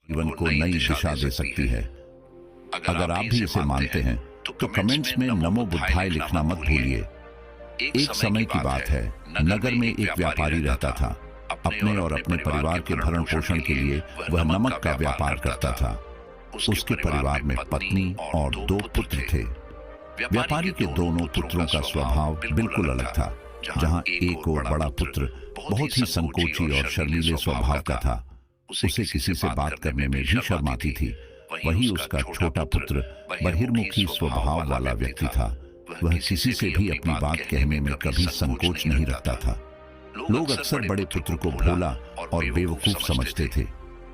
जीवन को नई दिशा दे सकती है। अगर आप भी इसे मानते हैं तो कमेंट्स में नमो बुद्धाय लिखना मत भूलिए। एक समय की बात है, नगर में एक व्यापारी रहता था। अपने और अपने परिवार के भरण पोषण के लिए वह नमक का व्यापार करता था। उसके परिवार में पत्नी और 2 पुत्र थे। व्यापारी के दोनों पुत्रों का स्वभाव बिल्कुल अलग था। जहां एक और बड़ा पुत्र बहुत ही संकोची और शर्मीले स्वभाव का था, उसे किसी से बात करने में भी शर्म आती थी। वही उसका छोटा पुत्र बहिर्मुखी स्वभाव वाला व्यक्ति था। वह किसी से भी अपनी बात कहने में कभी संकोच नहीं रखता था। लोग अक्सर बड़े पुत्र को भोला और बेवकूफ समझते थे।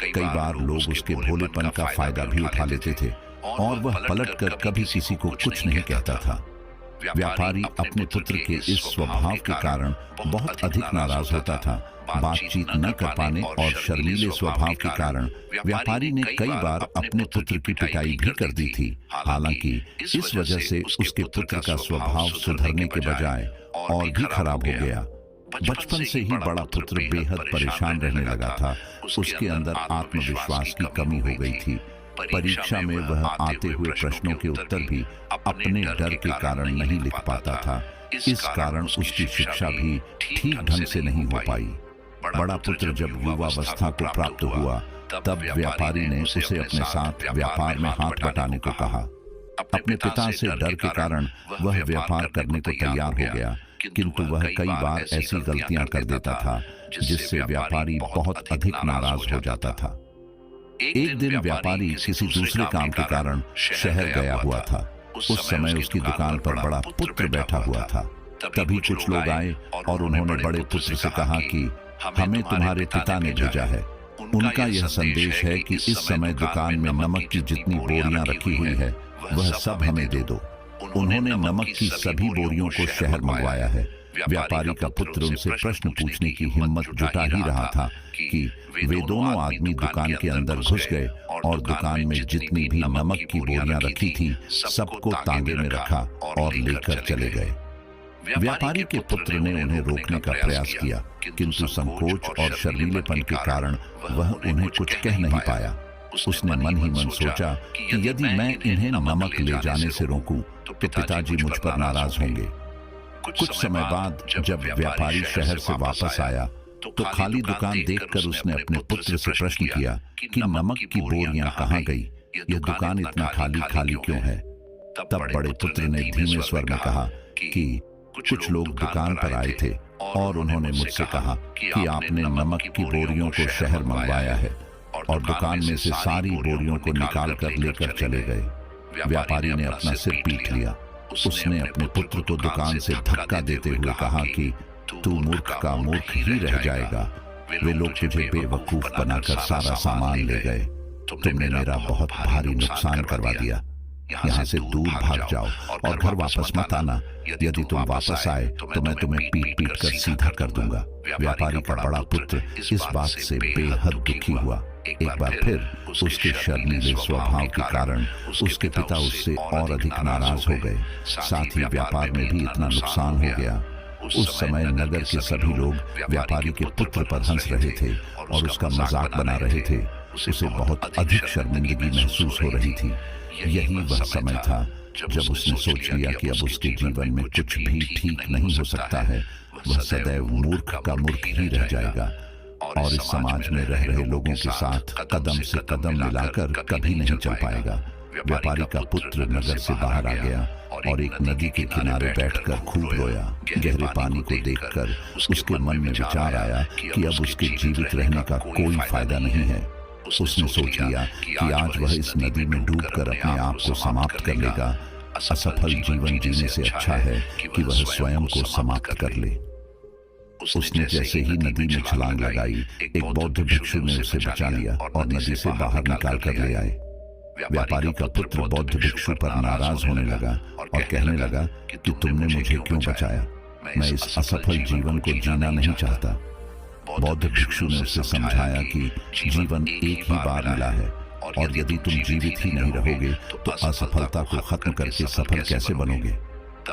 कई बार लोग उसके भोलेपन का फायदा भी उठा लेते थे और वह पलटकर कभी किसी को कुछ नहीं कहता था। व्यापारी अपने पुत्र के इस स्वभाव के कारण बहुत अधिक नाराज होता था। बातचीत न कर पाने और शर्मीले स्वभाव के कारण व्यापारी ने कई बार अपने पुत्र की पिटाई भी कर दी थी। हालांकि इस वजह से उसके पुत्र का स्वभाव सुधरने के बजाय और भी खराब हो गया। बचपन से ही बड़ा पुत्र बेहद परेशान रहने लगा था। उसके अंदर आत्मविश्वास की कमी हो गई थी। परीक्षा में वह आते हुए प्रश्नों के उत्तर भी अपने डर के कारण नहीं लिख पाता था। इस कारण उसकी शिक्षा भी ठीक ढंग से नहीं हो पाई। बड़ा पुत्र जब युवावस्था को प्राप्त हुआ, तब व्यापारी ने उसे अपने साथ व्यापार में हाथ बटाने को कहा। अपने पिता से डर के कारण वह व्यापार करने को तैयार हो गया, किंतु वह कई बार ऐसी गलतियां कर देता था जिससे व्यापारी बहुत अधिक नाराज हो जाता था। एक दिन व्यापारी किसी दूसरे काम के कारण शहर गया हुआ था। उस समय उसकी दुकान पर बड़ा पुत्र बैठा हुआ था। तभी कुछ लोग आए और उन्होंने बड़े पुत्र से कहा कि हमें तुम्हारे पिता ने भेजा है। उनका यह संदेश है कि इस समय दुकान में नमक की जितनी बोरियां रखी हुई है वह सब हमें दे दो। उन्होंने नमक की सभी बोरियों को शहर मंगवाया है। व्यापारी का पुत्र उनसे प्रश्न पूछने की हिम्मत जुटा ही रहा था कि वे दोनों आदमी दुकान के अंदर घुस गए और दुकान में जितनी भी नमक की बोरियां रखी थी सबको तांगे में रखा और लेकर चले गए। व्यापारी के पुत्र ने उन्हें रोकने का प्रयास किया, किंतु संकोच और शर्मीलेपन के कारण वह उन्हें कुछ कह नहीं पाया। उसने मन ही मन सोचा कि यदि मैं इन्हें नमक ले जाने से रोकूं तो पिताजी मुझ पर नाराज होंगे। कुछ समय बाद जब व्यापारी शहर से वापस आया तो खाली दुकान देखकर उसने अपने पुत्र से प्रश्न किया कि नमक की बोरियां कहां गई? यह दुकान इतना खाली खाली क्यों है? तब बड़े पुत्र ने धीमे स्वर में कहा कि कुछ लोग दुकान पर आए थे और उन्होंने मुझसे कहा कि आपने नमक की बोरियों को शहर मंगवाया है, और दुकान में से सारी बोरियों को निकाल कर लेकर चले गए। व्यापारी ने अपना सिर पीट लिया। उसने अपने पुत्र को दुकान से धक्का देते हुए कहा कि तू मूर्ख का मूर्ख ही रह जाएगा। वे लोग तुझे बेवकूफ बनाकर सारा सामान ले गए। तुमने मेरा बहुत भारी नुकसान करवा दिया। यहाँ से दूर भाग जाओ और घर वापस मत आना। यदि तुम वापस आए तो मैं तुम्हें पीट पीट कर सीधा कर दूंगा। व्यापारी का बड़ा पुत्र इस बात से बेहद दुखी हुआ। एक बार फिर उसके शर्मीले स्वभाव के कारण उसके पिता उससे और अधिक नाराज हो गए। साथ ही व्यापार में भी इतना नुकसान हो गया। उस समय नगर के सभी लोग व्यापारी के पुत्र पर हंस रहे थे और उसका मजाक बना रहे थे। उसे बहुत अधिक शर्मिंदगी महसूस हो रही थी। यही वह समय था जब उसने सोच लिया कि अब उसके जीवन में कुछ भी ठीक नहीं हो सकता है। वह सदैव मूर्ख का मूर्ख ही रह जाएगा और इस समाज में रह रहे लोगों के साथ कदम से कदम मिलाकर कभी नहीं चल पाएगा। व्यापारी का पुत्र नगर से बाहर आ गया और एक नदी के किनारे बैठकर खूब रोया। गहरे पानी को देखकर उसके मन में विचार आया कि अब उसके जीवित रहने का कोई फायदा नहीं है। उसने सोच लिया कि आज वह इस नदी में डूबकर अपने आप को समाप्त कर लेगा। असफल जीवन जीने से अच्छा है कि वह स्वयं को समाप्त कर ले। उसने जैसे ही नदी में छलांग लगाई, एक बौद्ध भिक्षु ने उसे बचा लिया और नदी से बाहर निकाल कर ले आए। व्यापारी का पुत्र बौद्ध भिक्षु पर नाराज होने लगा और कहने लगा कि तुमने मुझे क्यों बचाया? मैं इस असफल जीवन को जीना नहीं चाहता। बौद्ध भिक्षु ने उसे समझाया कि जीवन एक ही बार मिला है और यदि तुम जीवित ही नहीं रहोगे तो असफलता को खत्म करके सफल कैसे बनोगे?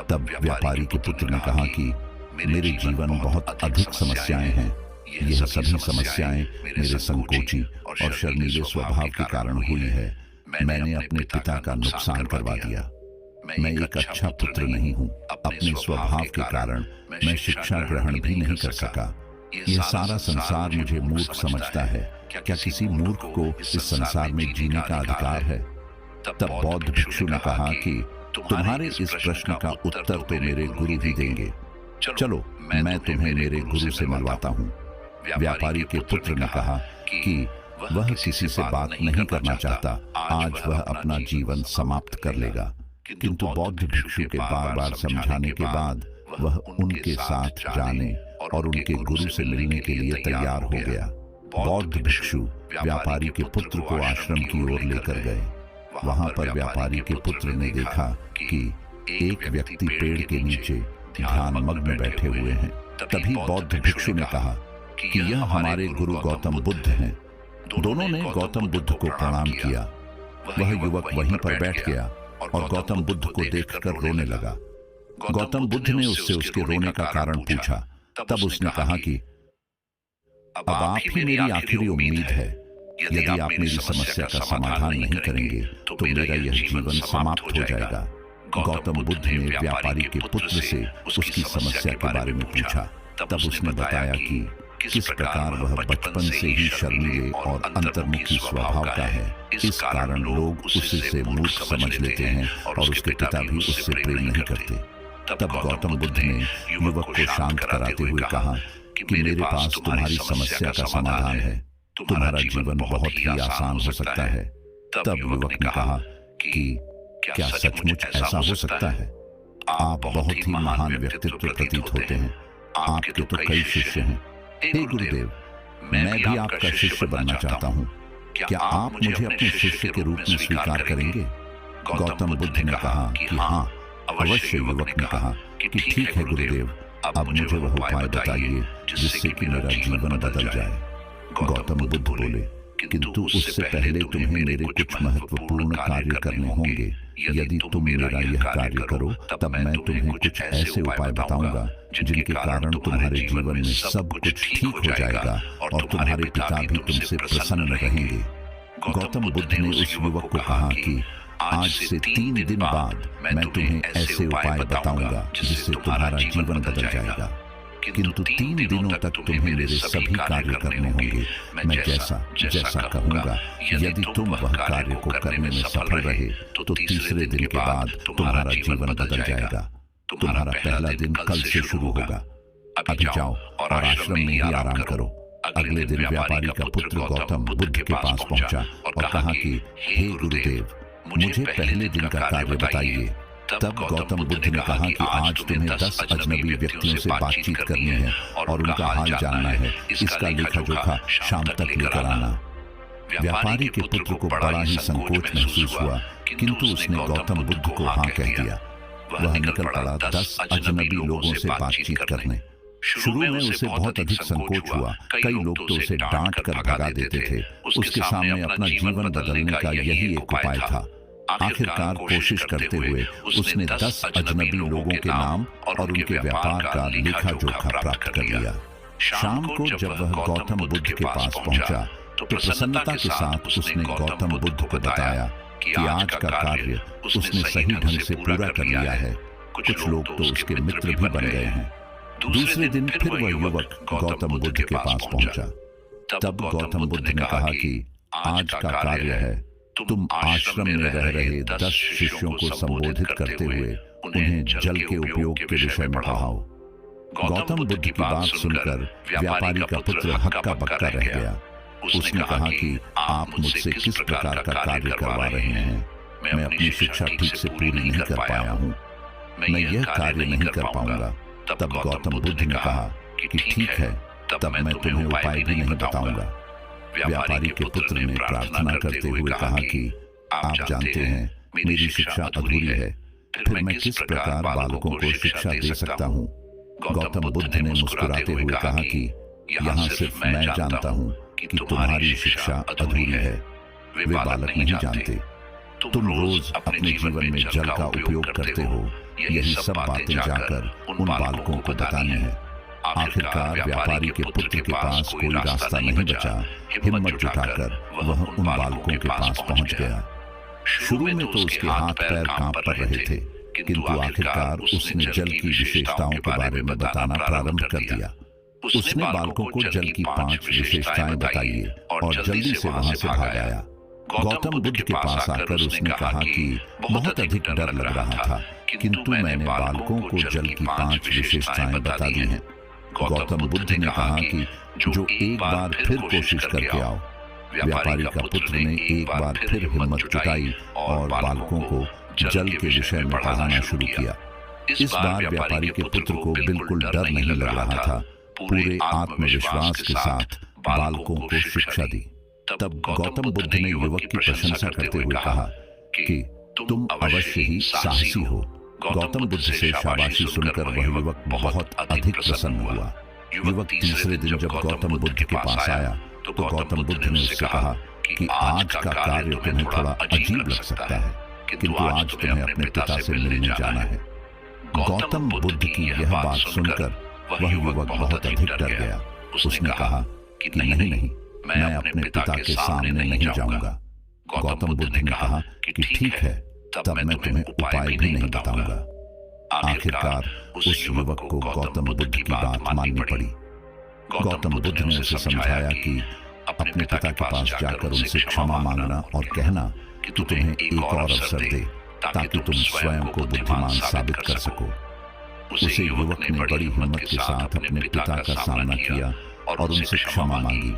तब व्यापारी के पुत्र ने कहा कि मेरे जीवन में बहुत अधिक समस्याएं हैं यह सभी समस्याएं मेरे संकोची और शर्मीले स्वभाव के कारण हुई है। मैंने अपने पिता का नुकसान करवा दिया। मैं एक अच्छा पुत्र नहीं हूँ। अपने स्वभाव के कारण मैं शिक्षा ग्रहण भी नहीं कर सका। यह सारा संसार मुझे मूर्ख समझता है। क्या किसी मूर्ख को इस संसार में जीने का अधिकार है? तब बौद्ध भिक्षु ने कहा कि तुम्हारे इस प्रश्न का उत्तर तो मेरे गुरु ही देंगे। चलो मैं तुम्हें मेरे गुरु से मिलवाता हूँ। व्यापारी के पुत्र ने कहा कि वह किसी से बात नहीं करना चाहता। आज वह अपना जीवन समाप्त कर लेगा। किंतु बौद्ध भिक्षु के बार बार समझाने के बाद वह उनके साथ जाने और उनके गुरु से मिलने के लिए तैयार हो गया। बौद्ध भिक्षु व्यापारी के पुत्र को आश्रम की ओर लेकर गए। वहां पर व्यापारी के पुत्र ने देखा कि एक व्यक्ति पेड़ के नीचे ध्यान मग्न बैठे हुए हैं। तभी बौद्ध भिक्षु ने कहा कि यह हमारे गुरु गौतम बुद्ध हैं। दोनों ने गौतम बुद्ध को प्रणाम किया। वह युवक वहीं पर बैठ गया और गौतम बुद्ध को देखकर रोने लगा। गौतम बुद्ध ने उससे उसके रोने का कारण पूछा। तब उसने कहा कि अब आप ही मेरी आखिरी उम्मीद है। यदि आप मेरी समस्या का समाधान नहीं करेंगे तो मेरा यह जीवन समाप्त हो जाएगा। गौतम बुद्ध ने व्यापारी के पुत्र से उसकी समस्या के बारे में पूछा। तब उसने बताया कि किस प्रकार वह बचपन से ही शर्मीले और अंतर्मुखी स्वभाव का है। इस कारण लोग उसे मूर्ख समझ लेते हैं और उसके पिता भी उससे प्रेम नहीं करते। तब गौतम बुद्ध ने युवक को शांत कराते हुए कहा कि मेरे पास तुम्हारी समस्या का समाधान है। तुम्हारा जीवन बहुत ही आसान हो सकता है। तब युवक ने कहा कि क्या सचमुच ऐसा हो सकता है? आप बहुत ही महान व्यक्तित्व प्रतीत होते हैं। आपके तो कई शिष्य हैं। हे गुरुदेव, मैं भी आपका शिष्य बनना चाहता हूँ। क्या आप मुझे अपने शिष्य के रूप में स्वीकार करेंगे? गौतम बुद्ध ने कहा कि हाँ अवश्य। युवक ने कहा कि ठीक है गुरुदेव, अब मुझे वह उपाय बताइए जिससे कि मेरा जीवन बदल जाए। गौतम बुद्ध बोले, किंतु उससे पहले तुम्हें मेरे कुछ महत्वपूर्ण कार्य करने होंगे। यदि तुम मेरा यह कार्य करो तब मैं तुम्हें कुछ ऐसे उपाय बताऊंगा जिनके कारण तुम्हारे जीवन में सब कुछ ठीक हो जाएगा और तुम्हारे पिता भी तुमसे प्रसन्न रहेंगे। गौतम बुद्ध ने उस युवक को कहा कि आज से 3 दिन बाद मैं तुम्हें ऐसे उपाय बताऊंगा जिससे तुम्हारा जीवन बदल जाएगा। किंतु 3 दिनों तक तुम्हें मेरे सभी कार्य करने होंगे। मैं जैसा कहूंगा, यदि तुम वह कार्य को करने में सफल रहे तो तीसरे दिन के बाद तुम्हारा जीवन बदल जाएगा। तुम्हारा पहला दिन कल से शुरू होगा। अभी जाओ और आश्रम में ही आराम करो। अगले दिन व्यापारी का पुत्र गौतम बुद्ध के पास पहुंचा और कहा कि हे गुरुदेव, मुझे पहले दिन का कार्य बताइए। तब गौतम बुद्ध ने कहा कि आज तुम्हें 10 अजनबी व्यक्तियों से बातचीत करनी है और उनका हाल जानना है। इसका लेखा जोखा शाम तक लेकर आना। व्यापारी के पुत्र को बड़ा ही संकोच महसूस हुआ, किंतु उसने गौतम बुद्ध को हाँ कह दिया। वह निकल पड़ा 10 अजनबी लोगों से बातचीत करने। शुरू में उसे बहुत अधिक संकोच हुआ। कई लोग तो उसे डांट कर भगा देते थे। उसके सामने अपना जीवन बदलने का यही एक उपाय था। आखिरकार कोशिश करते हुए उसने 10 अजनबी लोगों के नाम और उनके व्यापार का लेखा जोखा प्राप्त कर लिया। शाम को जब वह गौतम बुद्ध के पास पहुंचा तो प्रसन्नता के साथ उसने गौतम बुद्ध को बताया कि आज का कार्य उसने सही ढंग से पूरा कर लिया है। कुछ लोग तो उसके मित्र भी बन गए हैं। दूसरे दिन फिर वह युवक गौतम बुद्ध के पास पहुंचा। तब गौतम बुद्ध ने कहा कि आज का कार्य है, तुम आश्रम में रह रहे 10 शिष्यों को संबोधित करते हुए उन्हें जल के उपयोग के विषय में पढ़ाओ। गौतम बुद्ध की बात सुनकर व्यापारी का पुत्र हक्का बक्का रह गया। उसने कहा कि आप मुझसे किस प्रकार का कार्य करवा रहे हैं? मैं अपनी शिक्षा ठीक से पूरी नहीं कर पाया हूँ। मैं यह कार्य नहीं कर पाऊंगा। तब गौतम बुद्ध ने कहा कि ठीक है, तब मैं तुम्हें उपाय भी नहीं बताऊंगा। व्यापारी के पुत्र ने प्रार्थना करते हुए कहा कि आप जानते हैं मेरी शिक्षा अधूरी है, फिर मैं किस प्रकार बालकों को शिक्षा दे सकता हूँ? गौतम बुद्ध ने मुस्कुराते हुए कहा कि यहाँ सिर्फ मैं जानता हूँ कि तुम्हारी शिक्षा अधूरी है, वे बालक नहीं जानते। तुम रोज अपने जीवन में जल का उपयोग करते हो। यही सब बातें जाकर उन बालकों को बतानी है। आखिरकार व्यापारी के पुत्र के पास कोई रास्ता नहीं बचा। हिम्मत जुटाकर वह उन बालकों के पास पहुंच गया। शुरू में तो उसके हाथ पैर कांप पड़ रहे थे, किंतु आखिरकार उसने जल की विशेषताओं के बारे में बताना प्रारंभ कर दिया। उसने बालकों को जल की 5 विशेषताएं बताई और जल्दी से वहां से भाग आया। गौतम बुद्ध के पास आकर उसने कहा कि बहुत अधिक डर लग रहा था, किंतु मैंने बालकों को जल की 5 विशेषताएं बता दी हैं। गौतम बुद्ध ने कहा कि जो एक बार फिर कोशिश करके आओ। व्यापारी का पुत्र ने एक बार फिर हिम्मत जुटाई और बालकों को जल के विषय में पढ़ाना शुरू किया। इस बार व्यापारी के पुत्र को बिल्कुल डर नहीं लग रहा था। पूरे आत्मविश्वास के साथ बालकों को शिक्षा दी। तब गौतम बुद्ध ने युवक की प्रशंसा करते हुए कहा कि तुम अवश्य ही साहसी हो। गौतम बुद्ध से शाबाशी सुनकर वह युवक बहुत अधिक प्रसन्न हुआ। युवक तीसरे दिन जब गौतम बुद्ध के पास आया तो गौतम बुद्ध ने उससे कहा कि आज का कार्य तुम्हें थोड़ा अजीब लग सकता है, किंतु आज तुम्हें अपने पिता से मिलने जाना है। गौतम बुद्ध की यह बात सुनकर वह युवक बहुत अधिक डर गया। उसने कहा कि नहीं, मैं अपने पिता के सामने नहीं जाऊंगा। गौतम बुद्ध ने कहा कि ठीक है, तब मैं तुम्हें उपाय भी नहीं बताऊंगा। आखिरकार उस युवक को गौतम बुद्ध की बात माननी पड़ी। गौतम बुद्ध ने उसे समझाया कि अपने पिता के पास जाकर उनसे क्षमा मांगना और कहना कि तुम्हें एक और अवसर दे, ताकि तुम स्वयं को बुद्धिमान साबित कर सको। उसे युवक ने बड़ी हिम्मत के साथ अपने पिता का सामना किया और उनसे क्षमा मांगी।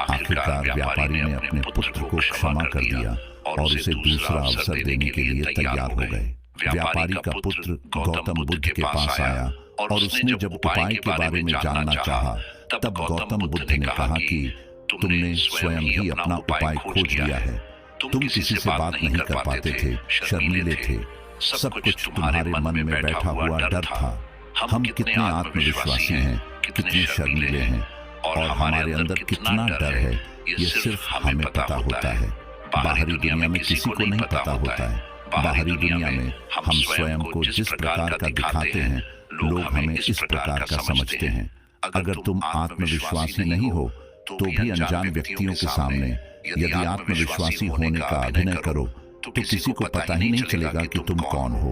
आखिरकार व्यापारी ने अपने पुत्र को क्षमा कर दिया और उसे दूसरा अवसर देने के लिए तैयार हो गए। व्यापारी का पुत्र गौतम बुद्ध के पास आया और उसने जब उपाय के बारे में जानना चाहा, तब गौतम बुद्ध ने कहा कि तुमने स्वयं ही अपना उपाय खोज लिया है। तुम किसी से बात नहीं कर पाते थे, शर्मीले थे, सब कुछ तुम्हारे मन में बैठा हुआ डर था। हम कितने आत्मविश्वासी हैं, कितने शर्मीले हैं और हमारे अंदर कितना डर है, ये सिर्फ हमें पता होता है। बाहरी दुनिया में किसी को नहीं पता होता है। बाहरी दुनिया में हम स्वयं को जिस प्रकार का दिखाते हैं, लोग हमें इस प्रकार का समझते हैं। अगर तुम आत्मविश्वासी नहीं हो तो भी अनजान व्यक्तियों के सामने यदि आत्मविश्वासी होने का अभिनय करो तो किसी को पता ही नहीं चलेगा कि तुम कौन हो।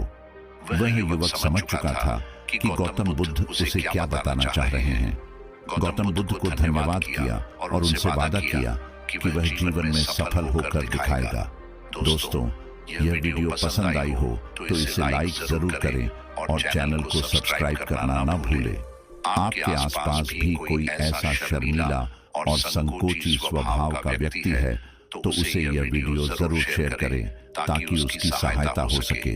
वह युवक समझ चुका था कि गौतम बुद्ध उसे क्या बताना चाह रहे हैं। गौतम बुद्ध को धन्यवाद किया और उनसे वादा किया कि वह जीवन में सफल होकर दिखाएगा। दोस्तों, यह वीडियो पसंद आई हो तो इसे लाइक जरूर करें और चैनल को सब्सक्राइब करना न भूलें। आपके आसपास भी कोई ऐसा शर्मीला और संकोची स्वभाव का व्यक्ति है तो उसे यह वीडियो जरूर शेयर करें ताकि उसकी सहायता हो सके।